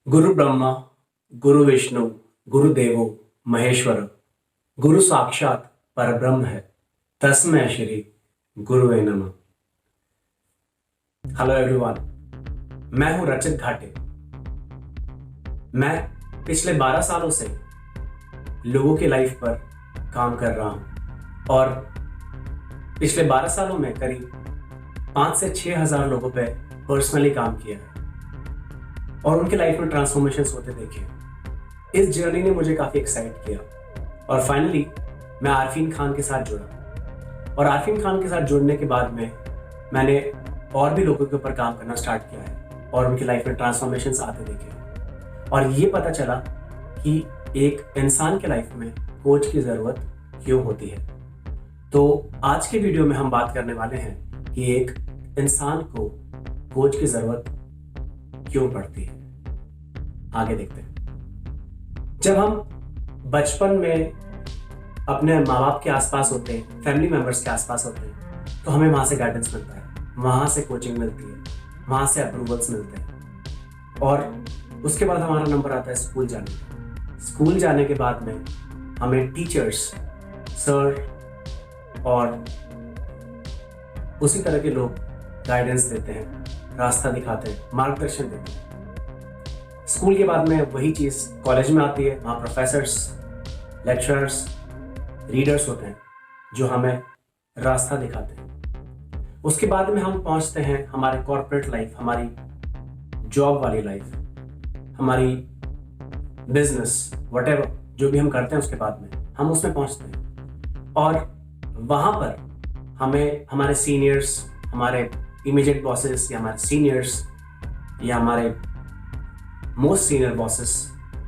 गुरु ब्रह्मा गुरु विष्णु गुरु देवो महेश्वर गुरु साक्षात परब्रह्म है। तस्मै श्री गुरुवे नमः। हेलो एवरीवन, मैं हूं रचित घाटे। मैं पिछले 12 सालों से लोगों की लाइफ पर काम कर रहा हूं और पिछले 12 सालों में करीब 5 से 6 हजार लोगों पे पर्सनली काम किया है और उनके लाइफ में ट्रांसफॉर्मेशंस होते देखे। इस जर्नी ने मुझे काफी एक्साइट किया और फाइनली मैं आरफीन खान के साथ जुड़ा और आरफीन खान के साथ जुड़ने के बाद में मैंने और भी लोगों के ऊपर काम करना स्टार्ट किया है और उनकी लाइफ में ट्रांसफॉर्मेशंस आते देखे और ये पता चला कि एक इंसान के लाइफ में कोच की जरूरत क्यों होती है। तो आज के वीडियो में हम बात करने वाले हैं कि एक इंसान को कोच की जरूरत क्यों पड़ती है। आगे देखते हैं। जब हम बचपन में अपने माँ बाप के आसपास होते हैं, फैमिली मेंबर्स के आसपास होते हैं, तो हमें वहां से गाइडेंस मिलता है, वहां से कोचिंग मिलती है, वहां से अप्रूवल्स मिलते हैं और उसके बाद हमारा नंबर आता है स्कूल जाने का। स्कूल जाने के बाद में हमें टीचर्स, सर और उसी तरह के लोग गाइडेंस देते हैं, रास्ता दिखाते हैं, मार्गदर्शन देते हैं। स्कूल के बाद में वही चीज कॉलेज में आती है। वहाँ प्रोफेसर्स, लेक्चरर्स, रीडर्स होते हैं जो हमें रास्ता दिखाते हैं। उसके बाद में हम पहुंचते हैं हमारे कॉर्पोरेट लाइफ, हमारी जॉब वाली लाइफ, हमारी बिजनेस, व्हाटएवर जो भी हम करते हैं उसके बाद में हम उसमें पहुंचते हैं और वहां पर हमें हमारे सीनियर्स, हमारे इमीडिएट बॉसेस या हमारे सीनियर्स या हमारे मोस्ट सीनियर बॉसेस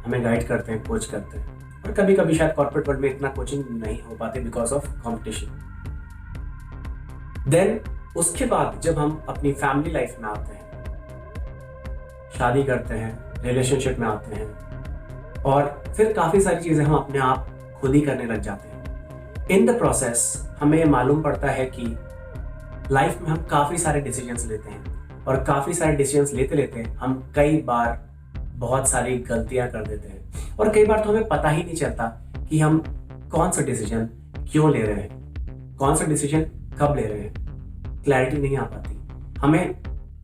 हमें गाइड करते हैं, कोच करते हैं और कभी कभी शायद कॉर्पोरेट वर्ल्ड में इतना कोचिंग नहीं हो पाते बिकॉज ऑफ कंपटीशन। देन उसके बाद जब हम अपनी फैमिली लाइफ में आते हैं, शादी करते हैं, रिलेशनशिप में आते हैं और फिर काफी सारी चीजें हम अपने आप खुद ही करने लग जाते हैं। इन द प्रोसेस हमें मालूम पड़ता है कि लाइफ में हम काफी सारे डिसीजंस लेते हैं और काफी सारे डिसीजंस लेते लेते हम कई बार बहुत सारी गलतियां कर देते हैं और कई बार तो हमें पता ही नहीं चलता कि हम कौन सा डिसीजन क्यों ले रहे हैं, कौन सा डिसीजन कब ले रहे हैं। क्लैरिटी नहीं आ पाती, हमें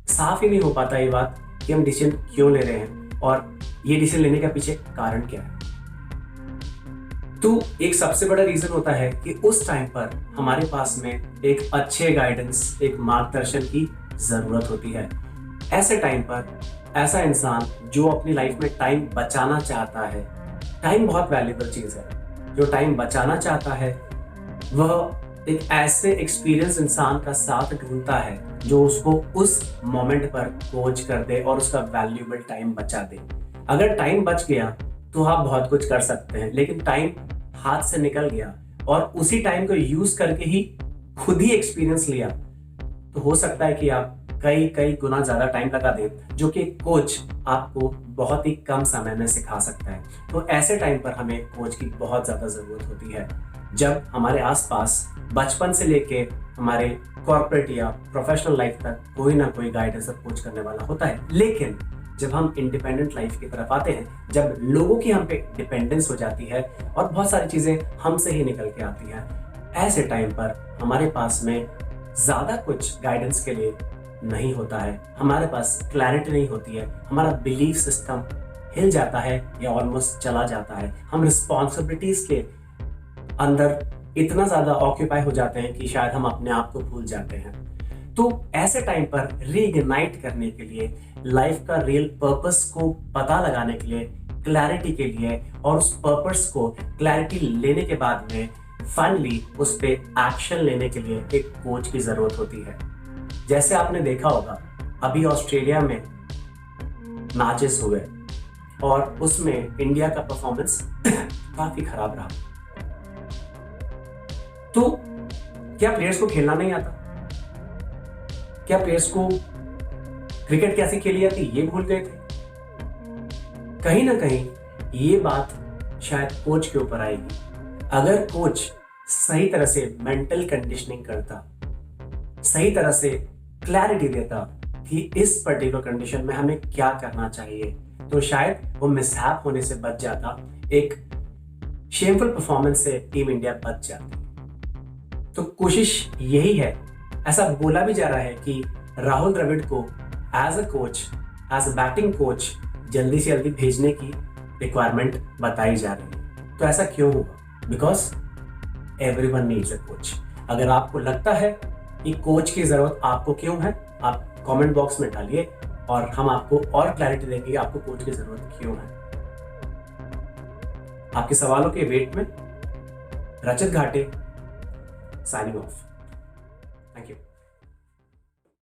साफ ही नहीं हो पाता ये बात कि हम डिसीजन क्यों ले रहे हैं और ये डिसीजन लेने का पीछे कारण क्या है। तो एक सबसे बड़ा रीजन होता है कि उस टाइम पर हमारे पास में एक अच्छे गाइडेंस, एक मार्गदर्शन की जरूरत होती है। ऐसे टाइम पर ऐसा इंसान जो अपनी लाइफ में टाइम बचाना चाहता है, टाइम बहुत वैल्यूएबल चीज है, जो टाइम बचाना चाहता है वह एक ऐसे एक्सपीरियंस इंसान का साथ ढूंढता है जो उसको उस मोमेंट पर कोच कर दे और उसका वैल्यूएबल टाइम बचा दे। अगर टाइम बच गया तो आप बहुत कुछ कर सकते हैं, लेकिन टाइम हाथ से निकल गया और उसी टाइम को यूज करके ही खुद ही एक्सपीरियंस लिया तो हो सकता है कि आप कई गुना ज्यादा टाइम लगा दें जो कि कोच आपको बहुत ही कम समय में सिखा सकता है। तो ऐसे टाइम पर हमें कोच की बहुत ज्यादा जरूरत होती है जब हमारे आसपास बचपन से लेके हमारे कॉर्पोरेट या प्रोफेशनल लाइफ तक कोई ना कोई गाइडेंस और कोच करने वाला होता है। लेकिन जब हम इंडिपेंडेंट लाइफ की तरफ आते हैं, जब लोगों की हम पे डिपेंडेंस हो जाती है और बहुत सारी चीजें हमसे ही निकल के आती हैं, ऐसे टाइम पर हमारे पास में ज्यादा कुछ गाइडेंस के लिए नहीं होता है, हमारे पास क्लैरिटी नहीं होती है, हमारा बिलीफ सिस्टम हिल जाता है या ऑलमोस्ट चला जाता है। हम रिस्पॉन्सिबिलिटीज के अंदर इतना ज्यादा ऑक्यूपाई हो जाते हैं कि शायद हम अपने आप को भूल जाते हैं। तो ऐसे टाइम पर रीइग्नाइट करने के लिए, लाइफ का रियल पर्पस को पता लगाने के लिए, क्लैरिटी के लिए और उस पर्पस को क्लैरिटी लेने के बाद में फाइनली उस पे एक्शन लेने के लिए एक कोच की जरूरत होती है। जैसे आपने देखा होगा अभी ऑस्ट्रेलिया में मैचेस हुए और उसमें इंडिया का परफॉर्मेंस काफी खराब रहा। तो क्या प्लेयर्स को खेलना नहीं आता? क्या प्लेयर्स को क्रिकेट कैसे खेली जाती ये भूल गए थे? कहीं ना कहीं ये बात शायद कोच के ऊपर आएगी। अगर कोच सही तरह से मेंटल कंडीशनिंग करता, सही तरह से क्लैरिटी देता कि इस पर्टिकुलर कंडीशन में हमें क्या करना चाहिए, तो शायद वो मिसहैप होने से बच जाता, एक शेमफुल परफॉर्मेंस से टीम इंडिया बच जाती। तो कोशिश यही है। ऐसा बोला भी जा रहा है कि राहुल द्रविड़ को as a coach, as a batting coach जल्दी से जल्दी भेजने की रिक्वायरमेंट बताई जा रही है। तो ऐसा क्यों हुआ? Because everyone needs a coach. अगर आपको लगता है कि कोच की जरूरत आपको क्यों है, आप कमेंट बॉक्स में डालिए और हम आपको और क्लैरिटी देंगे कि आपको कोच की जरूरत क्यों है। आपके सवालों के वेट में रचित घाटे साइनिंग ऑफ। Thank you.